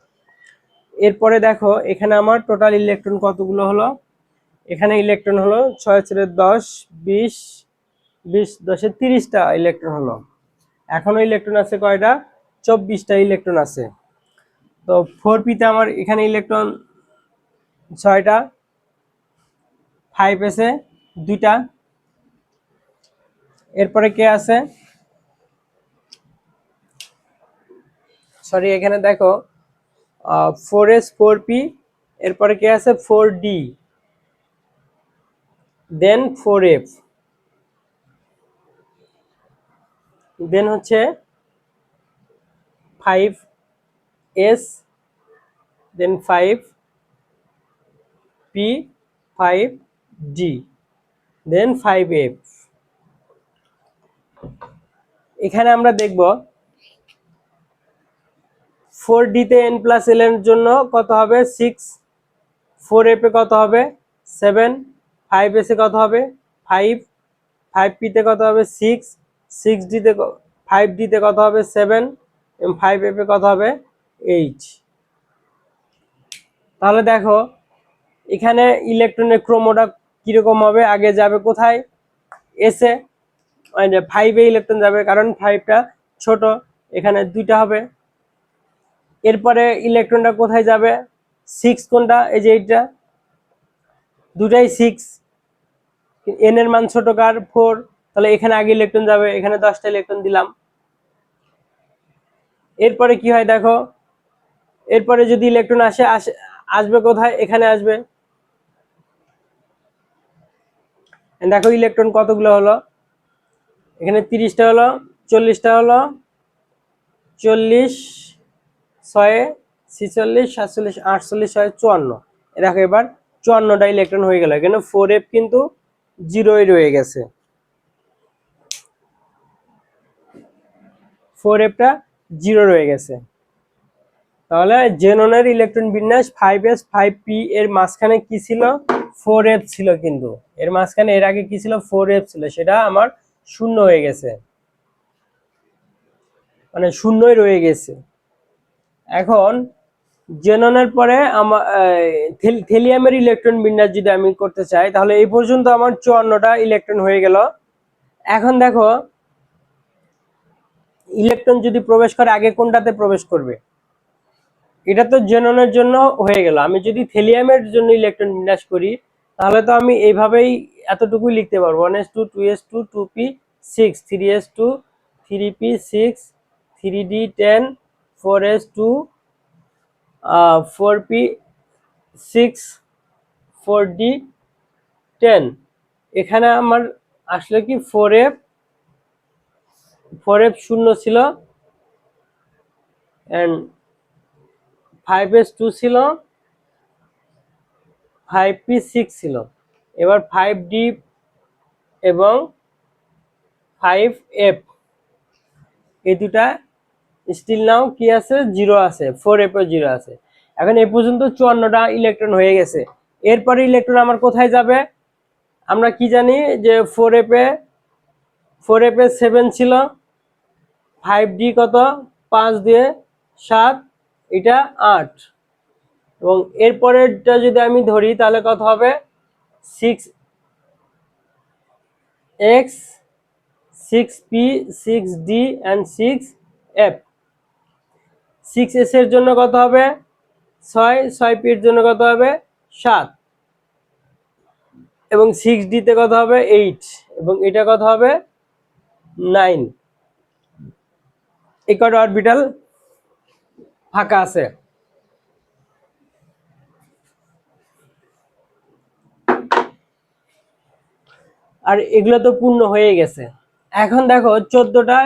এরপরে দেখো এখানে আমার টোটাল ইলেকট্রন কতগুলো হলো, এখানে ইলেকট্রন হলো 6 ছেড়ে 10 20 20 10 30টা ইলেকট্রন হলো। এখনো ইলেকট্রন আছে কয়টা, 24টা ইলেকট্রন আছে। তো 4p তে আমার এখানে ইলেকট্রন 6টা, 5s এ 2টা। এরপরে কে আছে, সরি এখানে দেখো 4s 4p, এরপরে কে আছে 4d, দেন 4f, দেন হচ্ছে 5s, দেন 5p 5d, দেন 5f। এখানে আমরা দেখব 4d তে n প্লাস l এর জন্য কত হবে 6, 4f এ কত হবে 7, 5s এ কত হবে 5, 5p তে কত হবে 6, 6d তে 5d তে কত হবে 7 এবং 5f এ কত হবে 8। তাহলে দেখো এখানে ইলেকট্রনের ক্রমটা কিরকম হবে, আগে যাবে কোথায়, s এ, মানে 5 এ ইলেকট্রন যাবে, কারণ 5টা ছোট, এখানে 2টা হবে। এরপরে ইলেকট্রনটা কোথায় যাবে, 6 কোনটা, এই যে এইটা, দুটাই 6, n এর মান ছোট কার 4, তাহলে এখানে আগে ইলেকট্রন যাবে, এখানে 10টা ইলেকট্রন দিলাম। এরপরে কি হয় দেখো, এরপরে যদি ইলেকট্রন আসবে কোথায়, এখানে আসবে। দেখো ইলেকট্রন কতগুলো হলো, এখানে 30টা হলো, 40টা হলো, 40 6 46 47 48 54। দেখো এবার 54টা ইলেকট্রন হয়ে গেল, এখানে 4f কিন্তু 0ই রয়ে গেছে, 4f টা 0 রয়ে গেছে। তাহলে জেননের ইলেকট্রন বিন্যাস 5s 5p, এর মাঝখানে কি ছিল, 4f ছিল, কিন্তু এর মাঝখানে এর আগে কি ছিল, 4f ছিল, সেটা আমার শূন্য হয়ে গেছে, মানে শূন্যই রয়ে গেছে। এখন জেননের পরে আমার থেলিয়ামের ইলেকট্রন বিন্যাস যদি আমি করতে চাই, তাহলে এই পর্যন্ত আমার 54টা ইলেকট্রন হয়ে গেল। এখন দেখো ইলেকট্রন যদি প্রবেশ করে, আগে কোনটাতে প্রবেশ করবে, এটা তো জেননের জন্য হয়ে গেল। আমি যদি থেলিয়ামের জন্য ইলেকট্রন বিন্যাস করি, তাহলে তো আমি এইভাবেই এতটুকুই লিখতে পারবো, 1s2 2s2 2p 6 3s2 3p 6 3d 10 4s2 4p 6 4d 10। এখানে আমার আসলে কি 4f শূন্য ছিল, এন্ড 5s2 ছিল, 5p 6 ছিল। এবার 5d এবং 5f এই দুটা স্টিল নাও কি আছে, 0 আছে, 4f এ 0 আছে। এখন এই পর্যন্ত 54টা ইলেকট্রন হয়ে গেছে। এরপরে ইলেকট্রন আমার কোথায় যাবে, আমরা কি জানি যে 4f এ 7 ছিল, 5d কত 5 দিয়ে 7, এটা 8, এবং এরপরেরটা যদি আমি ধরি তাহলে কত হবে 6x 6p, 6d and 6f। 6s এর জন্য কত হবে 6, 6p এর জন্য কত হবে 7, এবং 6d তে কত হবে 8, এবং এটা কত হবে 9। এই কয়টা অরবিটাল ফাঁকা আছে। আর এগুলো তো পূর্ণ হয়ে গেছে। এখন দেখো 14টা।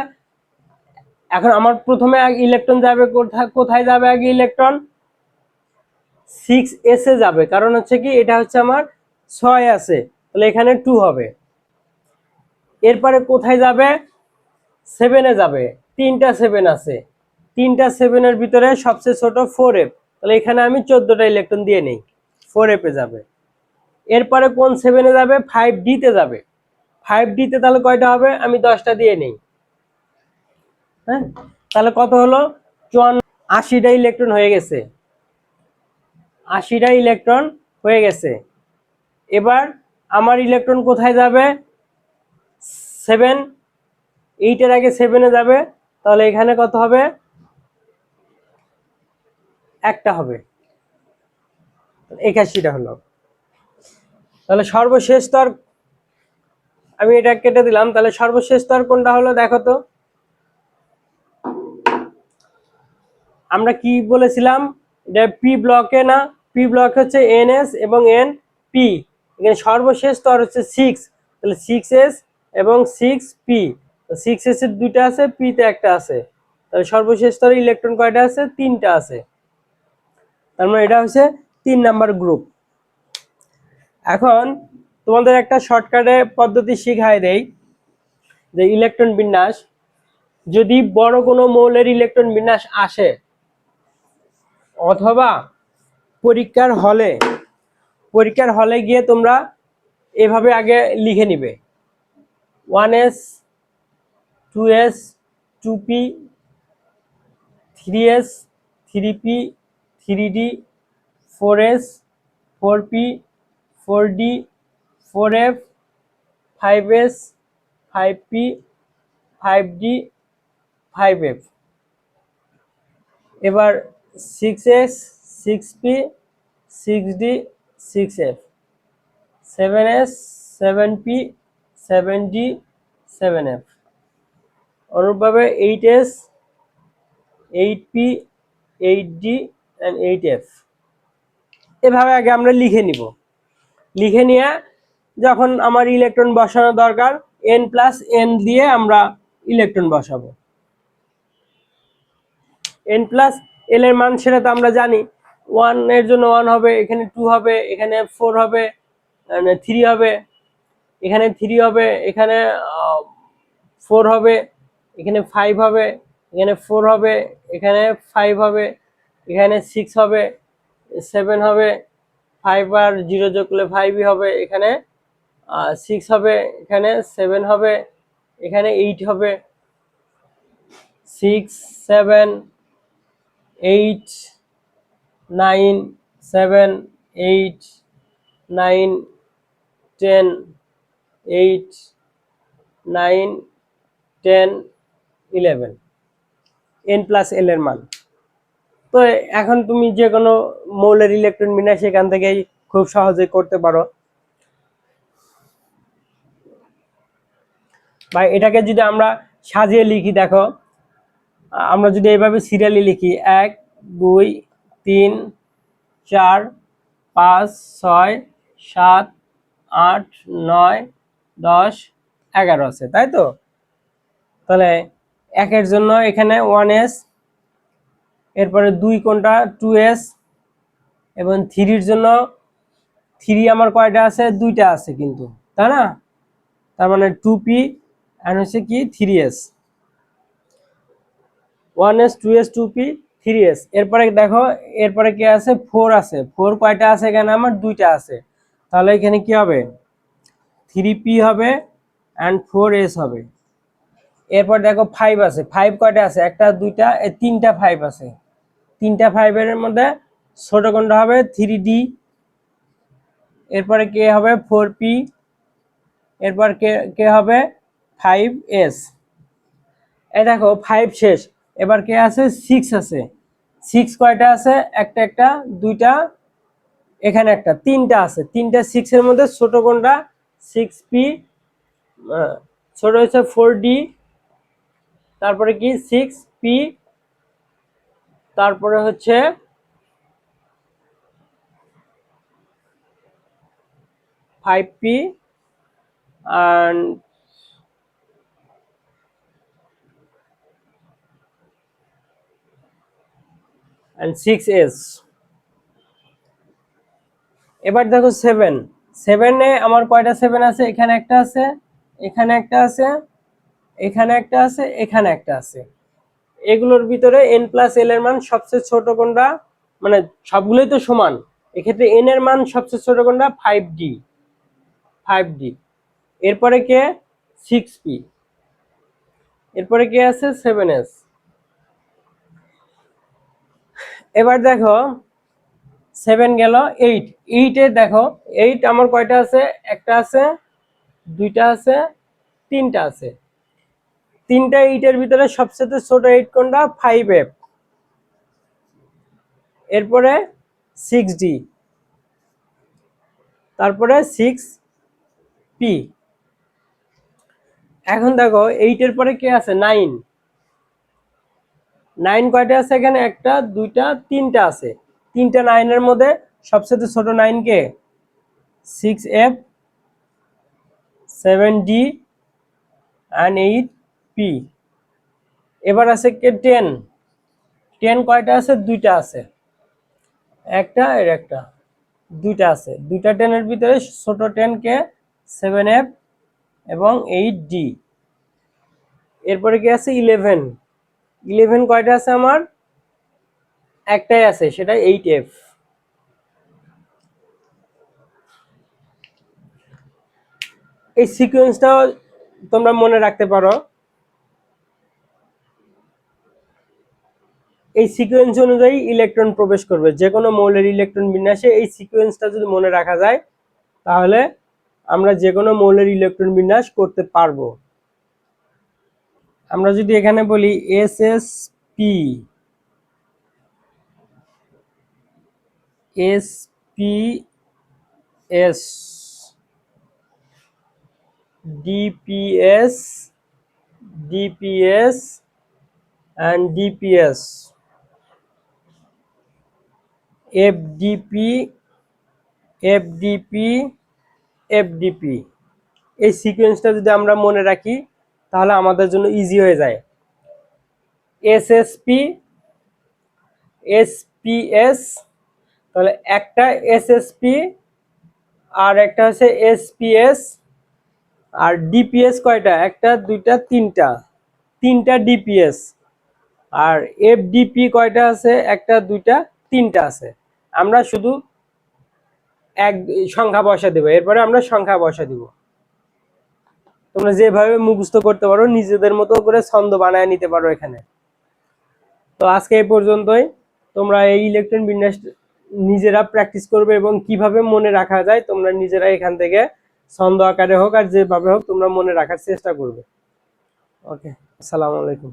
এখন আমার প্রথমে ইলেকট্রন যাবে কোথায় যাবে আগে ইলেকট্রন 6s এ যাবে, কারণ হচ্ছে কি এটা হচ্ছে আমার 6 আছে, তাহলে এখানে 2 হবে। এরপরে কোথায় যাবে 7 এ যাবে, 3টা 7 আছে, 3টা 7 এর ভিতরে সবচেয়ে ছোট 4f, তাহলে এখানে আমি 14টা ইলেকট্রন দিয়ে নেই, 4f এ যাবে। এরপরে কোন 7 এ যাবে 5d তে যাবে, 5d তে তাহলে কয়টা হবে আমি 10টা দিয়ে নেই। হ্যাঁ, তাহলে কত হলো 80টা ইলেকট্রন হয়ে গেছে, 80টা ইলেকট্রন হয়ে গেছে। এবার আমার ইলেকট্রন কোথায় যাবে 7, 8 এর আগে 7 এ যাবে, তাহলে এখানে কত হবে একটা হবে, 81টা হলো। তাহলে সর্বশেষ স্তর আমি এটা কেটে দিলাম, তাহলে সর্বশেষ স্তর কোনটা হলো দেখো তো। আমরা কি বলেছিলাম এটা পি ব্লকে না, পি ব্লক হচ্ছে এনএস এবং এন পি, এখানে সর্বশেষ স্তর হচ্ছে 6, তাহলে 6s এবং 6p, 6s এর দুইটা আছে, p তে একটা আছে, তাহলে সর্বশেষ স্তরে ইলেকট্রন কয়টা আছে 3টা আছে, তার মানে এটা হচ্ছে 3 নাম্বার গ্রুপ। এখন তোমাদের একটা শর্টকাটে পদ্ধতি শিখাই দেই, যে ইলেকট্রন বিন্যাস, যদি বড় কোনো মৌলের ইলেকট্রন বিন্যাস আসে অথবা পরীক্ষার হলে গিয়ে তোমরা এভাবে আগে লিখে নিবে 1s 2s 2p 3s 3p 3d 4s 4p 4d 4f 5s 5p 5d 5f। এবার 6s 6p 6d 6f, 7s 7p 7d 7f, অনুরূপভাবে 8s 8p 8d and 8f। এভাবে আগে আমরা লিখে নিব, লিখে নিয়ে যখন আমার ইলেকট্রন বসানো দরকার n+n দিয়ে আমরা ইলেকট্রন বসাবো। n+l এর মান সেটা তো আমরা জানি, 1 এর জন্য 1 হবে, এখানে 2 হবে, এখানে 4 হবে, 3 হবে, এখানে 3 হবে, এখানে 4 হবে, এখানে 5 হবে, এখানে 4 হবে, এখানে 5 হবে, এখানে 6 হবে, 7 হবে, 5 আর 0 যোগ করলে 5ই হবে, এখানে 6 হবে, এখানে 7 হবে, এখানে 8 হবে, 6 7 8 9 7 8 9 10 8 9 10 11 n+l এর মান। তো এখন তুমি যে কোনো মৌলের ইলেকট্রন বিন্যাস এখান থেকেই খুব সহজে করতে পারো। বা এটাকে যদি আমরা সাজিয়ে লিখি, দেখো আমরা যদি এইভাবে সিরিয়ালি লিখি 1 2 3 4 5 6 7 8 9 10 11 আছে, তাই তো। তাহলে 1 এর জন্য এখানে 1s, এরপরে 2 কোনটা 2s, এবং 3 এর জন্য 3 আমার কয়টা আছে 2টা আছে কিন্তু, তাই না, তার মানে 2p আর হচ্ছে কি 3s, 1s 2s 2p 3s। এরপরে দেখো এরপরে কি আছে 4 আছে, 4 কয়টা আছে এখানে আমার 2টা আছে, তাহলে এখানে কি হবে 3p হবে and 4s হবে। এরপর দেখো 5 আছে, 5 কয়টা আছে একটা 2টা 3টা 5 আছে, 3টা 5 এর মধ্যে ছোট কোনটা হবে 3d, এরপরে কে হবে 4p, এরপর কে কে হবে 5s। এই দেখো 5 শেষ, এবার কে আছে 6 আছে। 6 কয়টা আছে? একটা একটা, দুইটা, এখানে একটা, তিনটা আছে। তিনটা 6 এর মধ্যে ছোট কোনটা? 6p, ছোট হচ্ছে 4d, তারপরে কি 6p, তারপরে হচ্ছে 5p and 6s। এবার দেখো 7। 7 এ আমার কয়টা 7 আছে? এখানে একটা আছে, এখানে একটা আছে, এখানে একটা আছে, এখানে একটা আছে। এগুলোর ভিতরে n প্লাস l এর মান সবচেয়ে ছোট কোনটা? মানে সবগুলোই তো সমান, এক্ষেত্রে n এর মান সবচেয়ে ছোট কোনটা? 5d। 5d। এরপরে কে? 6p। এরপরে কে আছে? 7s। এবার দেখো 7 গেল, 8। 8 এ দেখো 8 আমার কয়টা আছে? একটা আছে, দুইটা আছে, তিনটা আছে। তিনটা 8 এর ভিতরে সবচেয়ে ছোট 8 কোনটা? 5f। এরপরে 6d, তারপরে 6p। এখন দেখো 8 এর পরে কে আছে? 9। 9 কয়টা আছে? এখানে একটা, দুইটা, তিনটা আছে। তিনটা 9 এর মধ্যে সবচেয়ে ছোট 9 কে? 6f, 7d and 8p। এবার আছে কে? 10। 10 কয়টা আছে? দুইটা আছে, একটা এর একটা, দুইটা আছে। দুইটা 10 এর ভিতরে ছোট 10 কে? 7f এবং 8d। এরপরে কি আছে? 11। 11 কয়টা আছে আমার? একটাই আছে, সেটা 8f। এই সিকোয়েন্সটাও তোমরা মনে রাখতে পারো। এই সিকোয়েন্স অনুযায়ী ইলেকট্রন প্রবেশ করবে যে কোনো মৌলের ইলেকট্রন বিন্যাসে। এই সিকোয়েন্সটা যদি মনে রাখা যায় তাহলে আমরা যে কোনো মৌলের ইলেকট্রন বিন্যাস করতে পারবো। আমরা যদি এখানে বলি SsP, SPS, DPS, DPS and DPS, FDP, FDP, FDP। এই সিকোয়েন্সটা যদি আমরা মনে রাখি তাহলে আমাদের জন্য ইজি হয়ে যায়। SSP, SPS, তাহলে একটা SSP আর একটা হচ্ছে SPS। আর DPS কয়টা? একটা, দুইটা, তিনটা, তিনটা DPS। আর FDP কয়টা আছে? একটা, দুইটা, তিনটা আছে। আমরা শুধু এক সংখ্যা বসা দেবো, এরপরে আমরা সংখ্যা বসা দিব। তোমরা যেভাবে মুখস্থ করতে পারো, নিজেদের মতো করে ছন্দ বানায় নিতে পারো এখানে। তো আজকে এই পর্যন্তই। তোমরা এই ইলেকট্রন বিন্যাস নিজেরা প্র্যাকটিস করবে এবং কিভাবে মনে রাখা যায় তোমরা নিজেরা এখান থেকে ছন্দ আকারে হোক আর যেভাবে হোক তোমরা মনে রাখার চেষ্টা করবে। ওকে, আসসালামু আলাইকুম।